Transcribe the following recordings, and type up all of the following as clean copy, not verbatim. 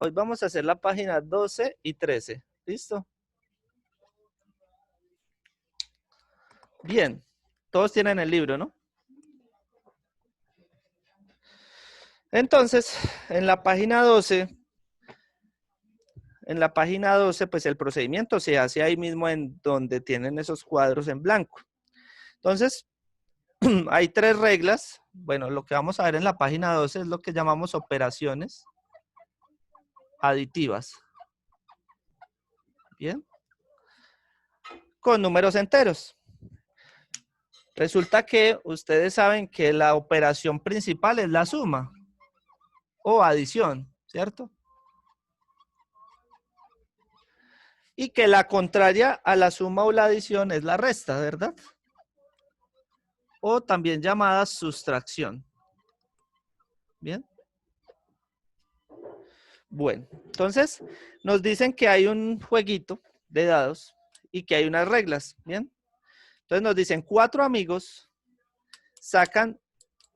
Hoy vamos a hacer la página 12 y 13. ¿Listo? Bien. Todos tienen el libro, ¿no? Entonces, en la página 12, pues el procedimiento se hace ahí mismo en donde tienen esos cuadros en blanco. Entonces, hay 3 reglas. Bueno, lo que vamos a ver en la página 12 es lo que llamamos operaciones aditivas. Bien. Con números enteros. Resulta que ustedes saben que la operación principal es la suma o adición, ¿cierto? Y que la contraria a la suma o la adición es la resta, ¿verdad? O también llamada sustracción. ¿Bien? Bueno, entonces nos dicen que hay un jueguito de dados y que hay unas reglas, ¿bien? Entonces nos dicen 4 amigos sacan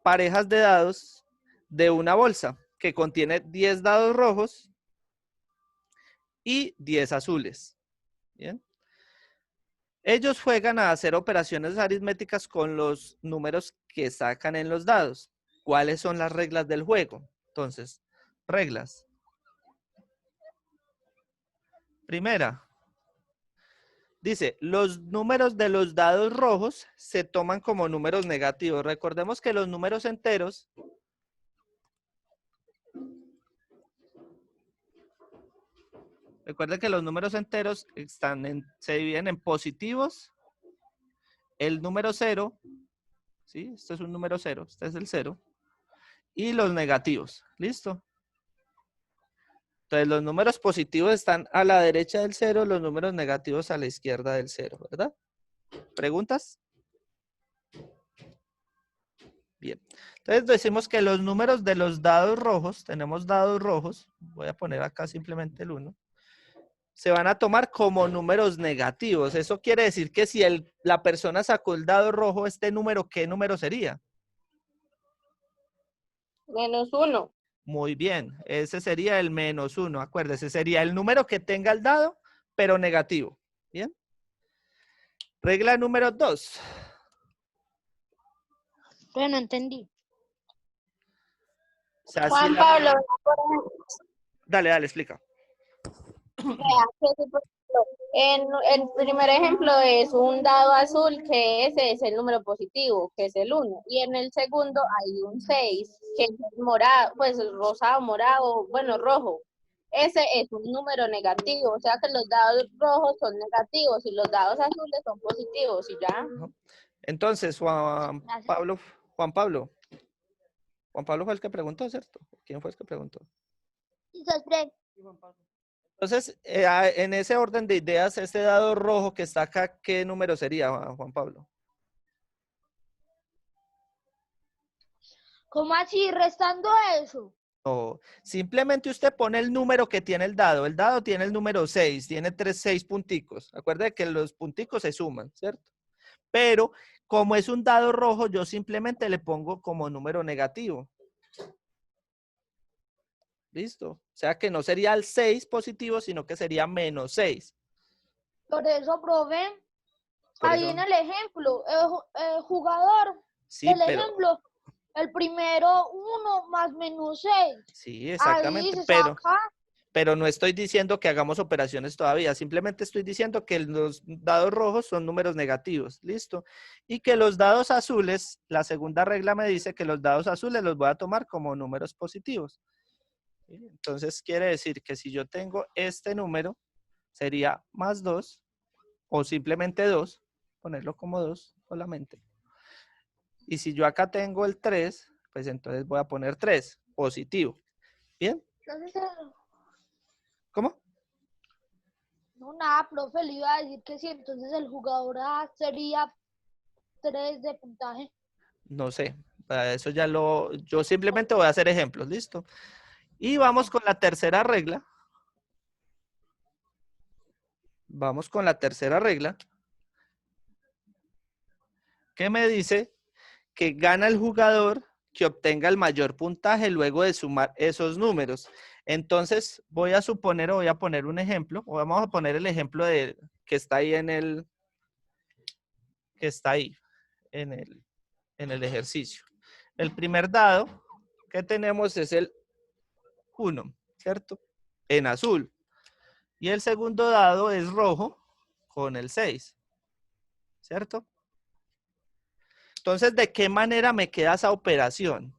parejas de dados de una bolsa que contiene 10 dados rojos y 10 azules. ¿Bien? Ellos juegan a hacer operaciones aritméticas con los números que sacan en los dados. ¿Cuáles son las reglas del juego? Entonces, reglas. Primera, dice, los números de los dados rojos se toman como números negativos. Recordemos que los números enteros recuerden que los números enteros se dividen en positivos, el número 0, ¿sí? Este es un número 0, este es el 0, y los negativos, ¿listo? Entonces los números positivos están a la derecha del 0, los números negativos a la izquierda del 0, ¿verdad? ¿Preguntas? Bien. Entonces decimos que los números de los dados rojos, tenemos dados rojos, voy a poner acá simplemente el 1, se van a tomar como números negativos. Eso quiere decir que si la persona sacó el dado rojo, este número, ¿qué número sería? -1. Muy bien, ese sería el -1, acuérdese, sería el número que tenga el dado, pero negativo. Bien. Regla número 2. Pero no entendí. O sea, Juan Pablo, Dale, explica. en el primer ejemplo es un dado azul, que ese es el número positivo, que es el 1. Y en el segundo hay un 6, que es morado, pues rosado, morado, bueno, rojo. Ese es un número negativo, o sea que los dados rojos son negativos y los dados azules son positivos, y ya. Entonces, Juan Pablo fue el que preguntó, ¿cierto? ¿Quién fue el que preguntó? Entonces, en ese orden de ideas, este dado rojo que está acá, ¿qué número sería, Juan Pablo? ¿Cómo así? ¿Restando eso? No, simplemente usted pone el número que tiene el dado. El dado tiene el número 6, tiene 6 punticos. Acuérdate que los punticos se suman, ¿cierto? Pero como es un dado rojo, yo simplemente le pongo como número negativo. ¿Listo? O sea que no sería el 6 positivo, sino que sería -6. Por eso, profe, Por ahí eso, en el ejemplo, el jugador sí, del pero, ejemplo, el primero 1 más -6. sí, Ahí exactamente, se saca. pero no estoy diciendo que hagamos operaciones todavía, simplemente estoy diciendo que los dados rojos son números negativos, ¿listo? Y que los dados azules, la segunda regla me dice que los dados azules los voy a tomar como números positivos. ¿Sí? Entonces quiere decir que si yo tengo este número, sería +2 o simplemente 2, ponerlo como 2 solamente. Y si yo acá tengo el 3, pues entonces voy a poner 3, positivo. ¿Bien? Entonces, ¿Cómo? no, nada, profe, le iba a decir que sí, entonces el jugador A sería 3 de puntaje. No sé. Para eso yo simplemente voy a hacer ejemplos, ¿listo? Y vamos con la tercera regla. Vamos con la tercera regla. Que me dice que gana el jugador que obtenga el mayor puntaje luego de sumar esos números. Entonces, voy a suponer o voy a poner un ejemplo, o vamos a poner el ejemplo de que está ahí en el ejercicio. El primer dado que tenemos es el 1, ¿cierto? En azul. Y el segundo dado es rojo con el 6, ¿cierto? Entonces, ¿de qué manera me queda esa operación?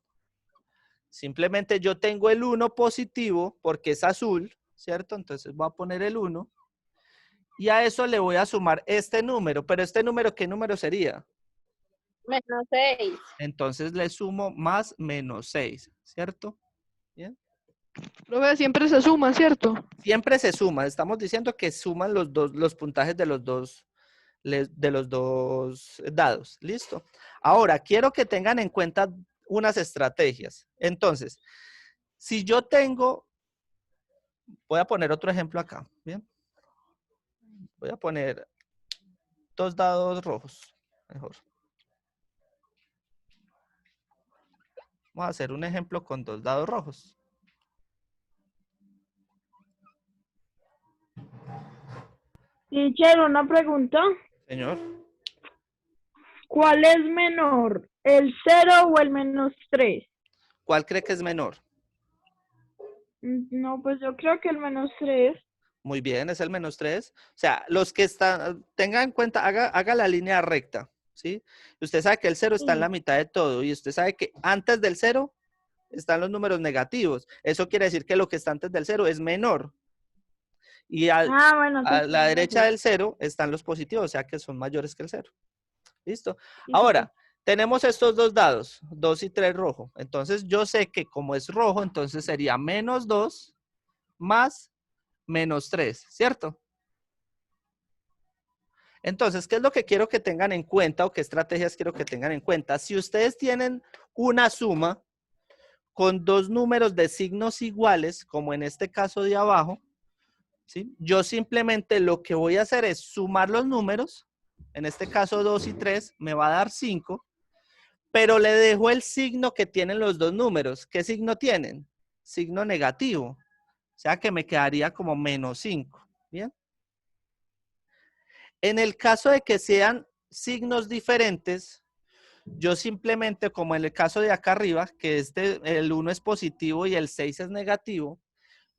Simplemente yo tengo el 1 positivo porque es azul, ¿cierto? Entonces voy a poner el 1 y a eso le voy a sumar este número. Pero este número, ¿qué número sería? -6. Entonces le sumo más menos 6, ¿cierto? Bien. Profe, siempre se suma, ¿cierto? Siempre se suma. Estamos diciendo que suman los puntajes de los dos dados. ¿Listo? Ahora, quiero que tengan en cuenta unas estrategias. Entonces, si yo tengo, voy a poner otro ejemplo acá. Bien. Voy a poner 2 dados rojos. Mejor. Vamos a hacer un ejemplo con 2 dados rojos. Teacher, una pregunta. Señor. ¿Cuál es menor, el 0 o el -3? ¿Cuál cree que es menor? No, pues yo creo que el -3. Muy bien, es el -3. O sea, los que están, tengan en cuenta, haga la línea recta, ¿sí? Usted sabe que el 0 está en la mitad de todo y usted sabe que antes del 0 están los números negativos. Eso quiere decir que lo que está antes del 0 es menor. Y Bueno, a la sí, derecha del 0 están los positivos, o sea que son mayores que el 0. ¿Listo? sí, Ahora, tenemos estos 2 dados, 2 y 3 rojo. Entonces yo sé que como es rojo, entonces sería -2 más -3, ¿cierto? Entonces, ¿qué es lo que quiero que tengan en cuenta o qué estrategias quiero que tengan en cuenta? Si ustedes tienen una suma con 2 números de signos iguales, como en este caso de abajo, ¿sí? Yo simplemente lo que voy a hacer es sumar los números, en este caso 2 y 3, me va a dar 5, pero le dejo el signo que tienen los dos números. ¿Qué signo tienen? Signo negativo. O sea que me quedaría como -5. ¿Bien? En el caso de que sean signos diferentes, yo simplemente, como en el caso de acá arriba, que el 1 es positivo y el 6 es negativo,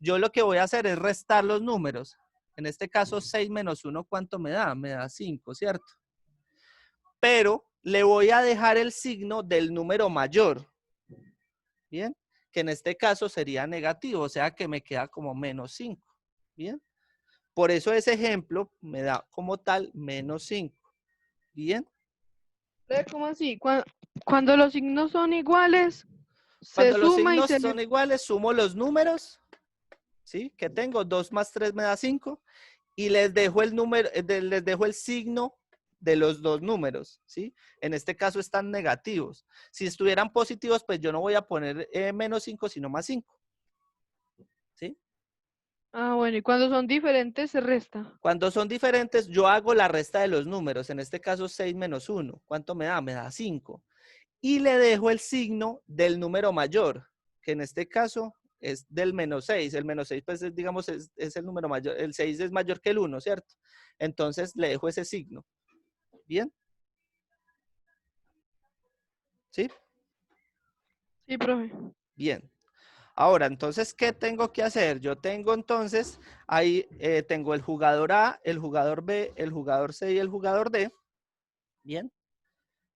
yo lo que voy a hacer es restar los números. En este caso, 6 menos 1, ¿cuánto me da? Me da 5, ¿cierto? Pero le voy a dejar el signo del número mayor. ¿Bien? Que en este caso sería negativo, o sea que me queda como -5. ¿Bien? Por eso ese ejemplo me da como tal -5. ¿Bien? ¿Cómo así? Cuando los signos son iguales, se Cuando los suma y signos se son iguales, sumo los números, ¿sí? Que tengo, 2 más 3 me da 5, y les dejo el número, les dejo el signo de los dos números, ¿sí? En este caso están negativos. Si estuvieran positivos, pues yo no voy a poner -5, sino +5, ¿sí? Ah, bueno, y cuando son diferentes se resta. Cuando son diferentes, yo hago la resta de los números. En este caso, 6 menos 1. ¿Cuánto me da? Me da 5. Y le dejo el signo del número mayor, que en este caso es del -6. El -6, pues, digamos, es el número mayor. El 6 es mayor que el 1, ¿cierto? Entonces, le dejo ese signo. ¿Bien? ¿Sí? Sí, profe. Bien. Ahora, entonces, ¿qué tengo que hacer? Yo tengo entonces, ahí tengo el jugador A, el jugador B, el jugador C y el jugador D. Bien.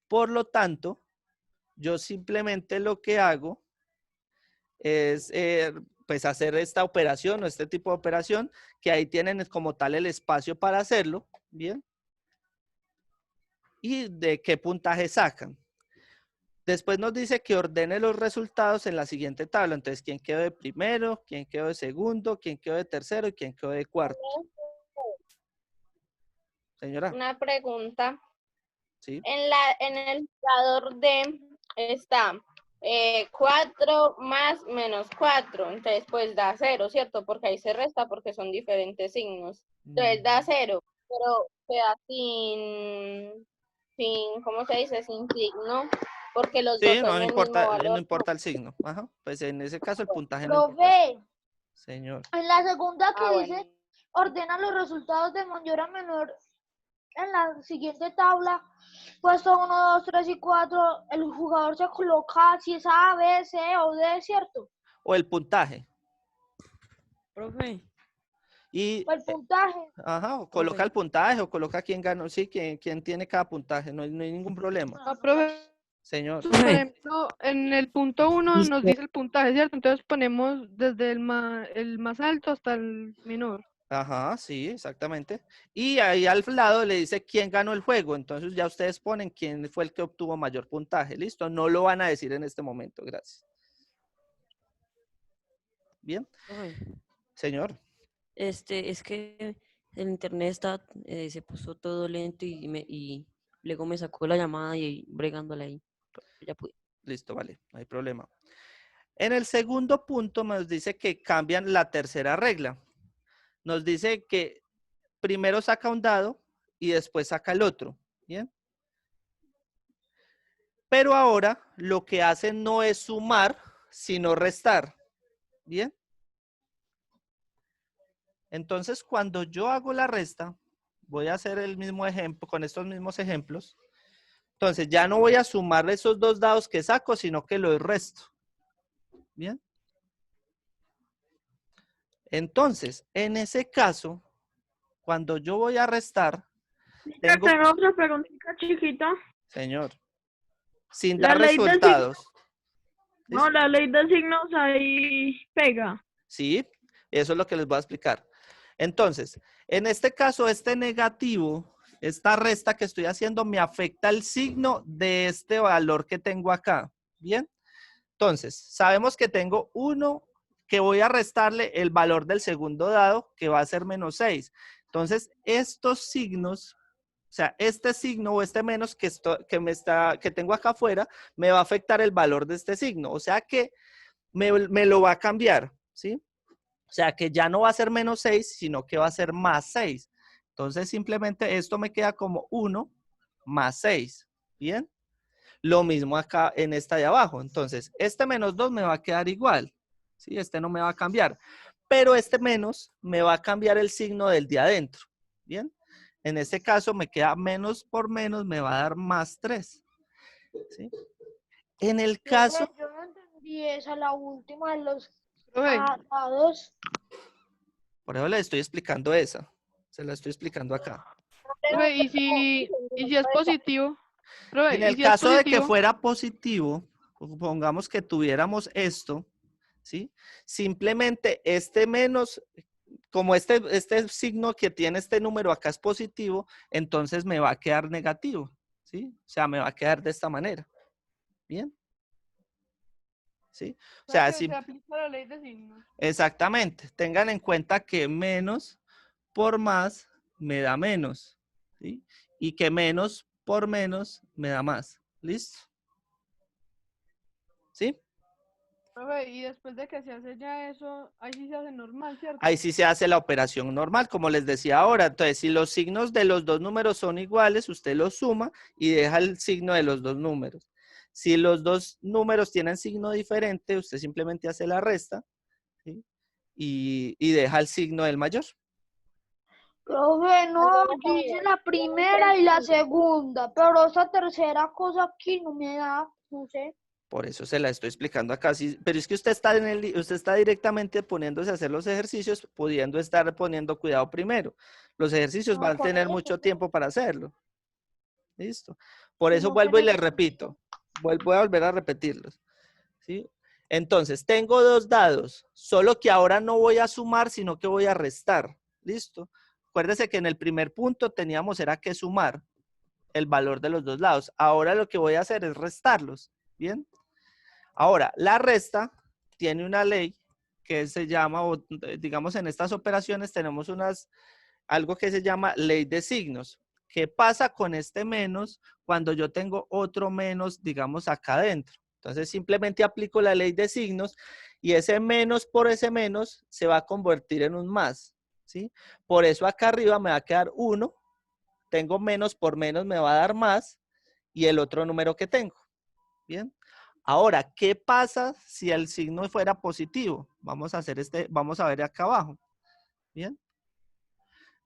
Por lo tanto, yo simplemente lo que hago es pues hacer esta operación o este tipo de operación, que ahí tienen como tal el espacio para hacerlo. Bien. ¿Y de qué puntaje sacan? Después nos dice que ordene los resultados en la siguiente tabla. Entonces, ¿quién quedó de primero? ¿Quién quedó de segundo? ¿Quién quedó de tercero? ¿Y quién quedó de cuarto? Señora, Una pregunta. ¿sí? En el jugador D está 4 más -4. Entonces, pues da 0, ¿cierto? Porque ahí se resta porque son diferentes signos. Entonces da 0, pero queda sin, ¿cómo se dice? Sin signo, porque los dos Sí, son no el mismo importa, no valor. importa el signo. Ajá. Pues en ese caso el puntaje no importa. Profe, Señor. En la segunda que dice, Bueno. ordena los resultados de mayor a menor en la siguiente tabla, puesto 1, 2, 3 y 4, el jugador se coloca si es A, B, C o D, ¿cierto? O el puntaje. Profe, Y, O el puntaje. ajá, o coloca Profe. el puntaje o coloca quién ganó, sí, quién tiene cada puntaje, no hay ningún problema. Ah, profe, Señor. por ejemplo, en el punto 1 nos Listo. dice el puntaje, ¿cierto? Entonces ponemos desde el más alto hasta el menor. Ajá, sí, exactamente. Y ahí al lado le dice quién ganó el juego. Entonces ya ustedes ponen quién fue el que obtuvo mayor puntaje. Listo, no lo van a decir en este momento. Gracias. Bien, profe, señor. es que el internet está, se puso todo lento y luego me sacó la llamada y bregándola ahí. Ya pude. Listo, vale, no hay problema. En el segundo punto nos dice que cambian la tercera regla. Nos dice que primero saca un dado y después saca el otro. Bien. Pero ahora lo que hacen no es sumar, sino restar. Bien. Entonces, cuando yo hago la resta, voy a hacer el mismo ejemplo, con estos mismos ejemplos. Entonces, ya no voy a sumar esos dos dados que saco, sino que los resto. Bien. Entonces, en ese caso, cuando yo voy a restar, tengo, Tengo otra preguntita chiquita. señor, sin La dar ley de signos, resultados. no, la ley de signos ahí pega. Sí, eso es lo que les voy a explicar. Entonces, en este caso, este negativo, esta resta que estoy haciendo me afecta el signo de este valor que tengo acá. Bien. Entonces, sabemos que tengo 1, que voy a restarle el valor del segundo dado, que va a ser -6. Entonces, estos signos, o sea, este signo o este menos que tengo acá afuera, me va a afectar el valor de este signo. O sea que me lo va a cambiar, ¿sí? O sea que ya no va a ser -6, sino que va a ser +6. Entonces, simplemente esto me queda como 1 más 6. ¿Bien? Lo mismo acá en esta de abajo. Entonces, este -2 me va a quedar igual. ¿Sí? Este no me va a cambiar. Pero este menos me va a cambiar el signo del de adentro. ¿Bien? En este caso me queda menos por menos, me va a dar +3. ¿Sí? En el caso... Yo no entendí esa, la última de los Profe, dados. Por eso le estoy explicando esa. Se la estoy explicando acá. profe, y si es positivo, profe, En y el si es caso de que positivo, fuera positivo, supongamos que tuviéramos esto, ¿sí? Simplemente este menos, como este signo que tiene este número acá es positivo, entonces me va a quedar negativo, ¿sí? O sea, me va a quedar de esta manera. ¿Bien? ¿Sí? O sea, se aplica la ley de signos. exactamente. Tengan en cuenta que menos por más me da menos, ¿sí? Y que menos por menos me da más. ¿Listo? ¿Sí? Profe, y después de que se hace ya eso, ahí sí se hace normal, ¿cierto? Ahí sí se hace la operación normal, como les decía ahora. Entonces, si los signos de los dos números son iguales, usted los suma y deja el signo de los dos números. Si los dos números tienen signo diferente, usted simplemente hace la resta, ¿sí? Y deja el signo del mayor. Profe, no, yo hice la primera y la segunda, pero esa tercera cosa aquí no me da, no sé. Por eso se la estoy explicando acá. Sí, pero es que usted está usted está directamente poniéndose a hacer los ejercicios, pudiendo estar poniendo cuidado primero. Los ejercicios No, van a por tener eso, mucho tiempo para hacerlo. ¿Listo? Por eso sino que vuelvo y le necesito. repito. Voy a volver a repetirlos. ¿Sí? Entonces, tengo dos dados, solo que ahora no voy a sumar, sino que voy a restar. ¿Listo? Acuérdese que en el primer punto teníamos era que sumar el valor de los dos lados. Ahora lo que voy a hacer es restarlos. ¿Bien? Ahora, la resta tiene una ley que se llama, o digamos en estas operaciones tenemos algo que se llama ley de signos. ¿Qué pasa con este menos cuando yo tengo otro menos, digamos, acá adentro? Entonces simplemente aplico la ley de signos y ese menos por ese menos se va a convertir en un más, ¿sí? Por eso acá arriba me va a quedar 1, tengo menos por menos me va a dar más y el otro número que tengo, ¿bien? Ahora, ¿qué pasa si el signo fuera positivo? Vamos a ver acá abajo. Bien.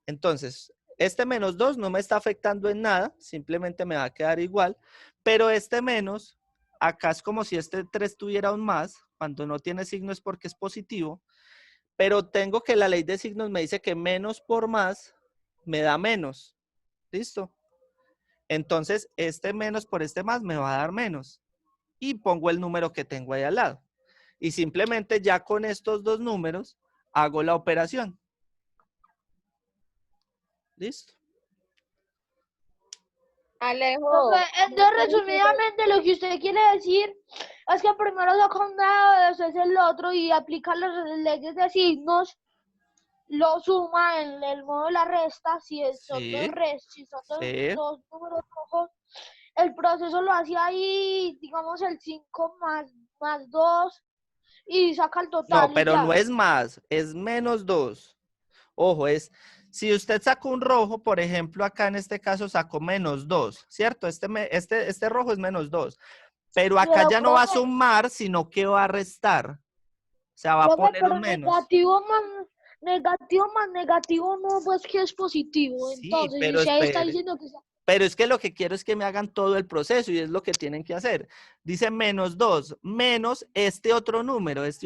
Entonces, este menos 2 no me está afectando en nada, simplemente me va a quedar igual, pero este menos, acá es como si este 3 tuviera un más, cuando no tiene signo es porque es positivo, pero tengo que la ley de signos me dice que menos por más me da menos. ¿Listo? Entonces, este menos por este más me va a dar menos. Y pongo el número que tengo ahí al lado. Y simplemente ya con estos dos números hago la operación. ¿Listo? Alejo, Profe, entonces, resumidamente, lo que usted quiere decir es que primero saca un dado, después el otro y aplica las leyes de signos, lo suma en el modo de la resta, si son Sí, si son dos, sí. dos números rojos, el proceso lo hace ahí, digamos, el 5 más 2 y saca el No, total y pero no ya. es más, es menos 2. Ojo, si usted sacó un rojo, por ejemplo, acá en este caso sacó menos 2, ¿cierto? Este rojo es menos 2. Pero acá Pero, ya no va a profe, sumar, sino que va a restar. O sea, va a profe, poner un pero menos. negativo más negativo no, pues que es positivo. Sí, Entonces, si pero usted está espere. diciendo que Pero es que lo que quiero es que me hagan todo el proceso y es lo que tienen que hacer. Dice menos 2, menos este otro número es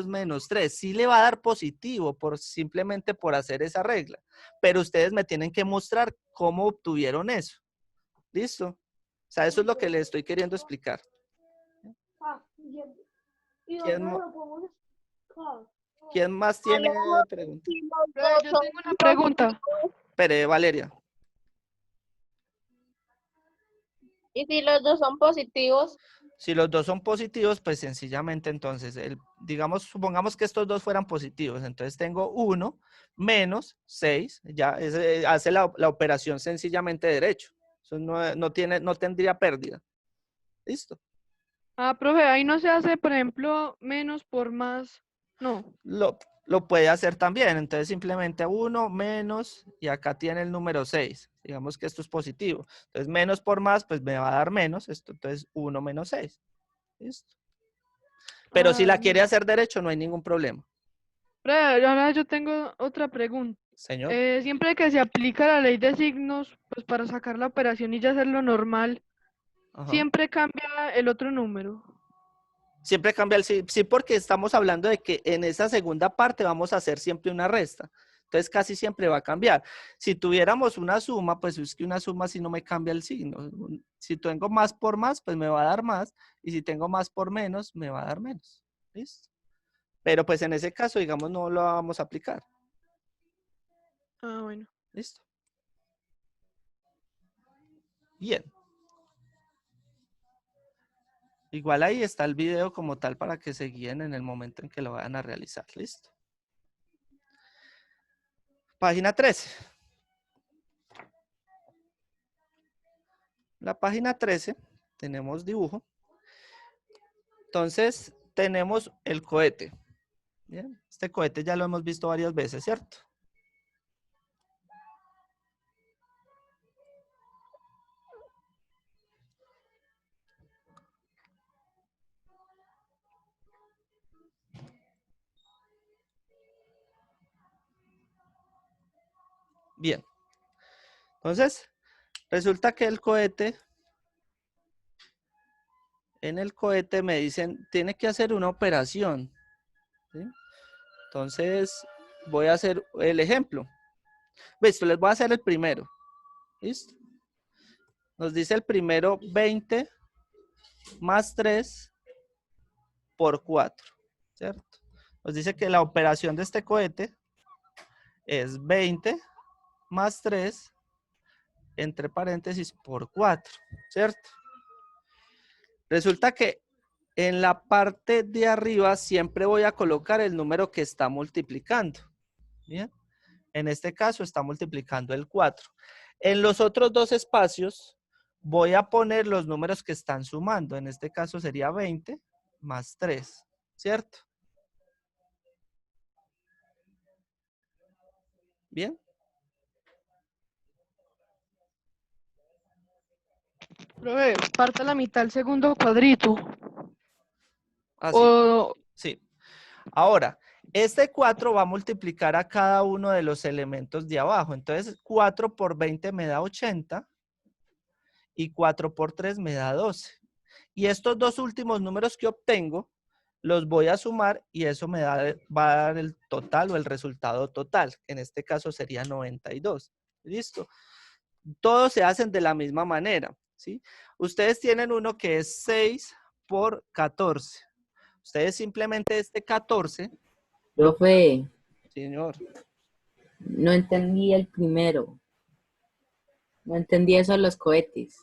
menos 3. Sí le va a dar positivo simplemente por hacer esa regla. Pero ustedes me tienen que mostrar cómo obtuvieron eso. ¿Listo? O sea, eso es lo que les estoy queriendo explicar. ¿y ¿Quién, dónde lo podemos explicar? quién más tiene Alejo, preguntas? si los Profe, dos yo son tengo una pregunta. Espere, Valeria. y si los dos son positivos, Si los dos son positivos, pues sencillamente entonces, supongamos que estos dos fueran positivos, entonces tengo 1 menos 6, ya hace la operación sencillamente derecho. Eso no tendría pérdida. ¿Listo? Ah, profe, ahí no se hace, por ejemplo, menos por más. No. Lo puede hacer también, entonces simplemente 1 menos, y acá tiene el número 6. Digamos que esto es positivo. Entonces menos por más, pues me va a dar menos, entonces 1 menos 6. ¿Listo? Pero si Ah, la quiere listo. hacer derecho, no hay ningún problema. Profe, ahora yo tengo otra pregunta. Señor. Siempre que se aplica la ley de signos, pues para sacar la operación y ya hacerlo normal, Ajá. siempre cambia el otro número. Siempre cambia el sí, sí, porque estamos hablando de que en esa segunda parte vamos a hacer siempre una resta. Entonces casi siempre va a cambiar. Si tuviéramos una suma, pues es que una suma si no me cambia el signo. Si tengo más por más, pues me va a dar más. Y si tengo más por menos, me va a dar menos. ¿Listo? Pero pues en ese caso, digamos, no lo vamos a aplicar. Ah, bueno. ¿Listo? Bien. Igual ahí está el video como tal para que se guíen en el momento en que lo vayan a realizar. ¿Listo? Página 13. La página 13 tenemos dibujo. Entonces, tenemos el cohete. Bien, este cohete ya lo hemos visto varias veces, ¿cierto? Bien. Entonces, resulta que en el cohete me dicen, tiene que hacer una operación. ¿Sí? Entonces, voy a hacer el ejemplo. Listo, les voy a hacer el primero. ¿Listo? Nos dice el primero 20 más 3 por 4, ¿cierto? Nos dice que la operación de este cohete es 20 más 3 entre paréntesis por 4, ¿cierto? Resulta que en la parte de arriba siempre voy a colocar el número que está multiplicando. Bien. En este caso está multiplicando el 4. En los otros dos espacios voy a poner los números que están sumando. En este caso sería 20 más 3, ¿cierto? Bien. Profe, parte la mitad el segundo cuadrito. Así. O Sí. Ahora, este 4 va a multiplicar a cada uno de los elementos de abajo. Entonces, 4 por 20 me da 80 y 4 por 3 me da 12. Y estos dos últimos números que obtengo, los voy a sumar y eso va a dar el total o el resultado total. En este caso sería 92. ¿Listo? Todos se hacen de la misma manera, ¿sí? Ustedes tienen uno que es 6 por 14. Ustedes simplemente este 14, Profe, señor, no entendí el primero. No entendí eso de los cohetes.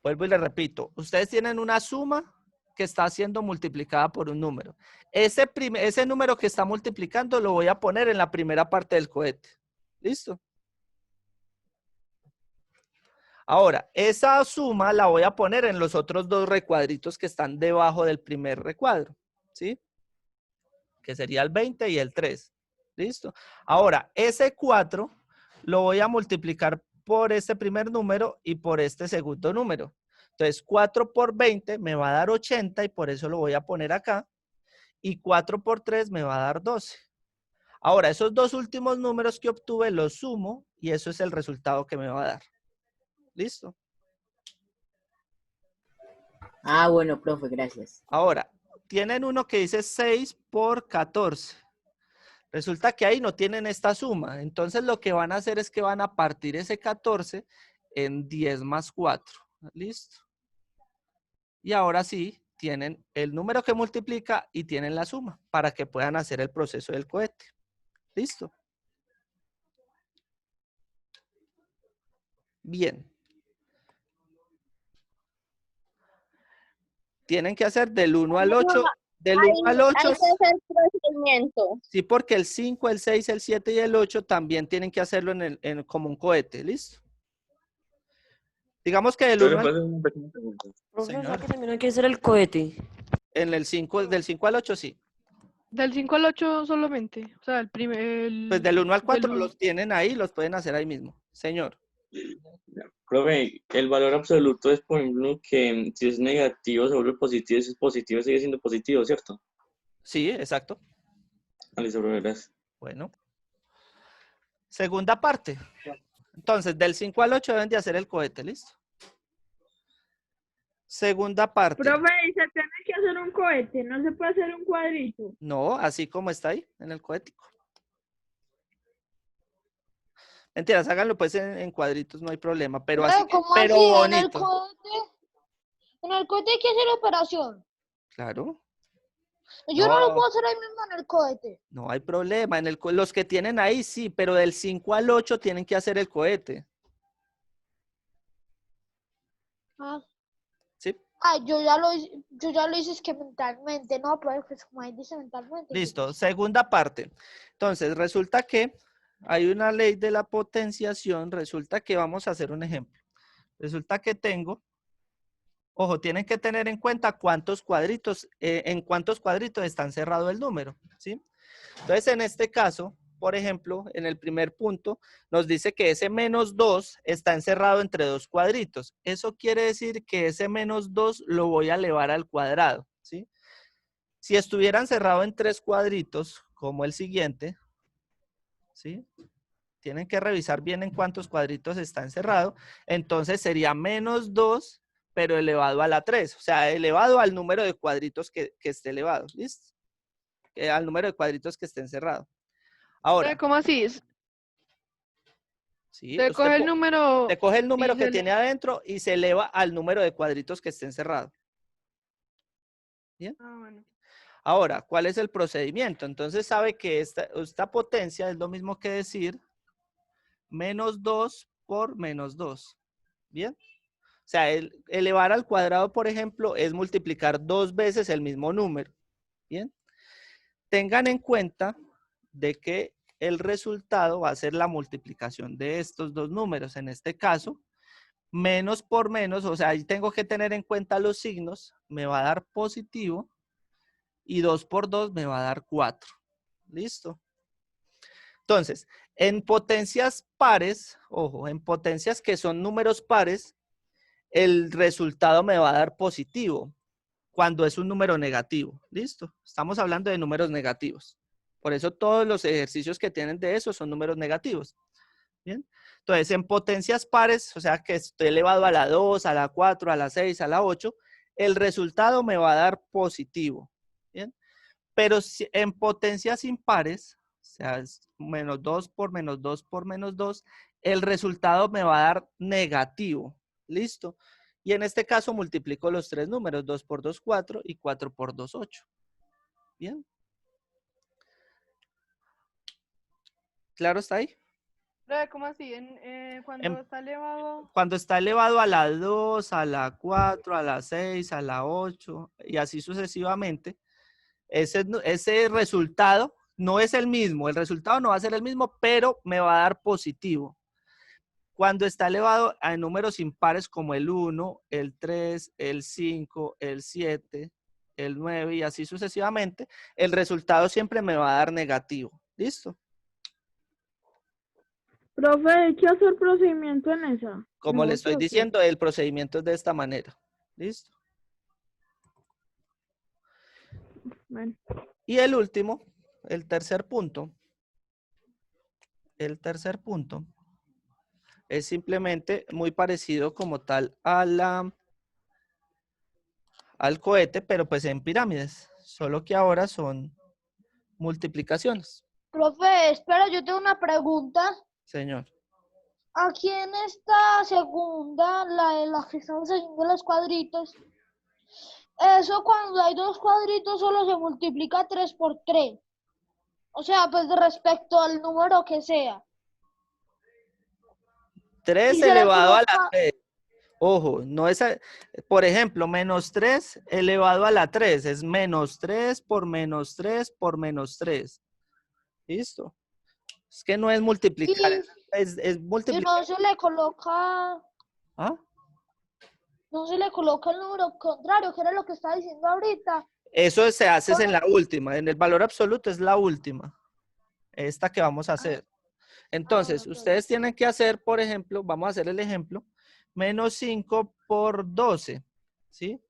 vuelvo y le repito, ustedes tienen una suma que está siendo multiplicada por un número. Ese número que está multiplicando lo voy a poner en la primera parte del cohete. ¿Listo? Ahora, esa suma la voy a poner en los otros dos recuadritos que están debajo del primer recuadro. ¿Sí? Que sería el 20 y el 3. ¿Listo? Ahora, ese 4 lo voy a multiplicar por este primer número y por este segundo número. Entonces, 4 por 20 me va a dar 80 y por eso lo voy a poner acá. Y 4 por 3 me va a dar 12. Ahora, esos dos últimos números que obtuve los sumo y eso es el resultado que me va a dar. ¿Listo? Ah, bueno, profe, gracias. Ahora, tienen uno que dice 6 por 14. Resulta que ahí no tienen esta suma. Entonces lo que van a hacer es que van a partir ese 14 en 10 más 4. ¿Listo? Y ahora sí, tienen el número que multiplica y tienen la suma para que puedan hacer el proceso del cohete. ¿Listo? Bien. Tienen que hacer del 1 al 8. Del 1 al 8. Hay que hacer procedimiento. Sí, porque el 5, el 6, el 7 y el 8 también tienen que hacerlo como un cohete. ¿Listo? Digamos que del 1 al... Profe, o sea Señor. que también hay que hacer el cohete. En el 5, del 5 al 8 sí. del 5 al 8 solamente. O sea, el primer. Pues del 1 al 4 del los tienen ahí, los pueden hacer ahí mismo. Señor. Profe, el valor absoluto es, por ejemplo, que si es negativo sobre positivo, si es positivo, sigue siendo positivo, ¿cierto? Sí, exacto. Listo, profe, gracias. Bueno. Segunda parte. Entonces, del 5 al 8 deben de hacer el cohete, ¿listo? Segunda parte. Profe, y se tiene que hacer un cohete, no se puede hacer un cuadrito. No, así como está ahí, en el cohético. Mentiras, háganlo pues en cuadritos, no hay problema, pero así, ¿Cómo pero así? bonito. En el cohete hay que hacer operación. Claro. Yo no lo No. puedo hacer ahí mismo en el cohete. No hay problema. Los que tienen ahí sí, pero del 5 al 8 tienen que hacer el cohete. Ah. ¿Sí? Ay, yo ya lo hice es que mentalmente, no, pues como ahí dice mentalmente. Listo. Segunda parte. Entonces, resulta que hay una ley de la potenciación. Resulta que vamos a hacer un ejemplo. Resulta que tengo, ojo, tienen que tener en cuenta cuántos cuadritos, en cuántos cuadritos está encerrado el número, ¿sí? Entonces, en este caso, por ejemplo, en el primer punto, nos dice que ese menos 2 está encerrado entre dos cuadritos. Eso quiere decir que ese menos 2 lo voy a elevar al cuadrado, ¿sí? Si estuviera encerrado en tres cuadritos, como el siguiente, ¿sí? Tienen que revisar bien en cuántos cuadritos está encerrado. Entonces sería menos 2, pero elevado a la 3. O sea, elevado al número de cuadritos que esté elevado. ¿Listo? Al número de cuadritos que esté encerrado. Ahora. ¿Cómo así? Sí, Se coge el número. Te coge el número y que se tiene adentro y se eleva al número de cuadritos que esté encerrado. ¿Bien? Ah, bueno. Ahora, ¿cuál es el procedimiento? Entonces sabe que esta potencia es lo mismo que decir menos 2 por menos 2. ¿Bien? O sea, elevar al cuadrado, por ejemplo, es multiplicar 2 veces el mismo número. ¿Bien? Tengan en cuenta de que el resultado va a ser la multiplicación de estos dos números. En este caso, menos por menos, o sea, ahí tengo que tener en cuenta los signos, me va a dar positivo y 2 por 2 me va a dar 4. ¿Listo? Entonces, en potencias pares, ojo, en potencias que son números pares, el resultado me va a dar positivo. cuando es un número negativo. ¿Listo? Estamos hablando de números negativos. Por eso todos los ejercicios que tienen de eso son números negativos. ¿Bien? Entonces, en potencias pares, o sea que estoy elevado a la 2, a la 4, a la 6, a la 8, el resultado me va a dar positivo. ¿Bien? Pero si en potencias impares, o sea, es menos 2 por menos 2 por menos 2, el resultado me va a dar negativo. ¿Listo? Y en este caso multiplico los tres números, 2 por 2, 4 y 4 por 2, 8. ¿Bien? ¿Claro está ahí? Profe, ¿cómo así? Cuando En- está elevado, Cuando está elevado a la 2, a la 4, a la 6, a la 8 y así sucesivamente, ese resultado no es el mismo, el resultado no va a ser el mismo, pero me va a dar positivo. Cuando está elevado a números impares como el 1, el 3, el 5, el 7, el 9 y así sucesivamente, el resultado siempre me va a dar negativo. ¿Listo? Profe, hay que hacer procedimiento en esa. Como le No, estoy profe. diciendo, el procedimiento es de esta manera. ¿Listo? Bueno. Y el último, el tercer punto es simplemente muy parecido como tal al cohete, pero pues en pirámides, solo que ahora son multiplicaciones, Profe, espera, yo tengo una pregunta. señor. Aquí en esta segunda, la de la que estamos haciendo los cuadritos, eso cuando hay dos cuadritos solo se multiplica 3 por 3. O sea, pues respecto al número que sea. 3 Y se le elevado a la coloca, 3. Ojo, no es, por ejemplo, menos 3 elevado a la 3 es menos 3 por menos 3 por menos 3. ¿Listo? Es que no es multiplicar, y, es y multiplicar. ¿Ah? no se le coloca el número contrario, que era lo que estaba diciendo ahorita. Eso se hace Por en la última, en el valor absoluto es la última, esta que vamos a hacer. Entonces, bueno, ustedes tienen que hacer, por ejemplo, vamos a hacer el ejemplo, menos 5 por 12, ¿sí?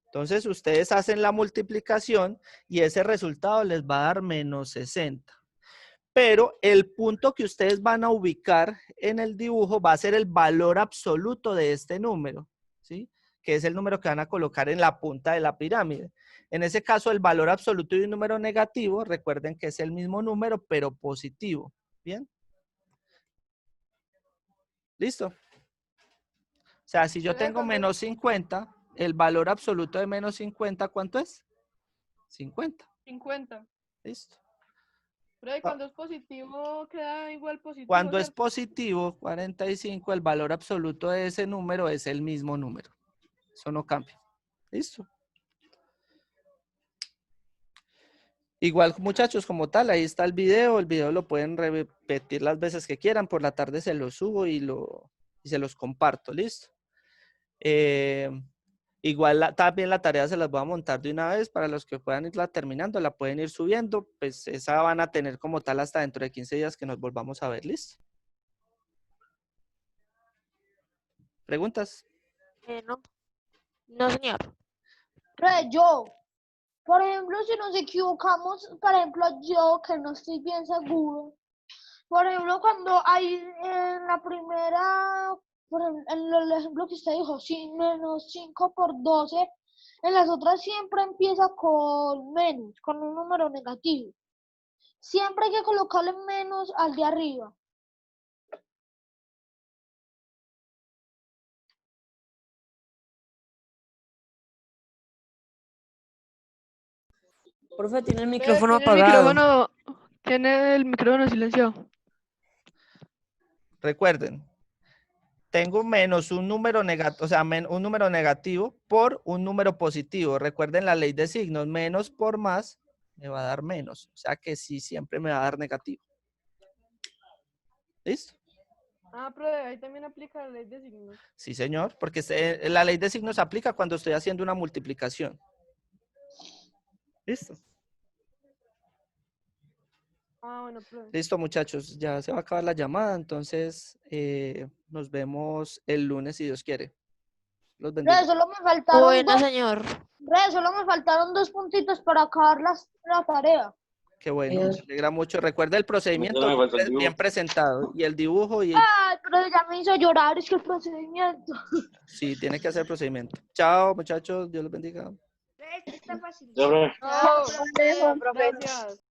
Entonces, ustedes hacen la multiplicación y ese resultado les va a dar menos 60. Pero el punto que ustedes van a ubicar en el dibujo va a ser el valor absoluto de este número, ¿sí? Que es el número que van a colocar en la punta de la pirámide. En ese caso, el valor absoluto de un número negativo, recuerden que es el mismo número, pero positivo. ¿Bien? ¿Listo? O sea, si yo profe, tengo menos 50, el valor absoluto de menos 50, ¿cuánto es? 50. 50. ¿Listo? Profe, cuando es positivo queda igual positivo, Cuando es ¿cierto? positivo, 45, el valor absoluto de ese número es el mismo número. Eso no cambia. ¿Listo? Igual, muchachos, como tal, ahí está el video lo pueden repetir las veces que quieran, por la tarde se los subo y se los comparto, ¿listo? Igual también la tarea se las voy a montar de una vez para los que puedan irla terminando, la pueden ir subiendo, pues esa van a tener como tal hasta dentro de 15 días que nos volvamos a ver, ¿listo? ¿Preguntas? No, no señor. Profe, yo, por ejemplo, si nos equivocamos, por ejemplo, yo que no estoy bien seguro, por ejemplo, cuando hay en la primera, en el ejemplo que usted dijo, menos 5 por 12, en las otras siempre empieza con menos, con un número negativo. Siempre hay que colocarle menos al de arriba. Profe, tiene el Profe, micrófono apagado. tiene el micrófono silenciado. Recuerden, tengo menos un número negativo, o sea, un número negativo por un número positivo. Recuerden la ley de signos, menos por más me va a dar menos. O sea que sí, siempre me va a dar negativo. ¿Listo? Ah, profe, ahí también aplica la ley de signos. Sí, señor, porque la ley de signos aplica cuando estoy haciendo una multiplicación. ¿Listo? Ah, bueno, profe. Listo, muchachos, ya se va a acabar la llamada, entonces nos vemos el lunes si Dios quiere. Los bendiga. Solo me faltaron Bueno, dos, señor. solo me faltaron 2 puntitos para acabar la tarea. Qué bueno, me alegra mucho. Recuerda el procedimiento me falta el bien dibujo. presentado. Y el dibujo, y Ay, pero ya me hizo llorar, es que el procedimiento. sí, tiene que hacer procedimiento. Chao, muchachos. Dios los bendiga. Está fácil. Ya, profe. Chao, profe. Gracias.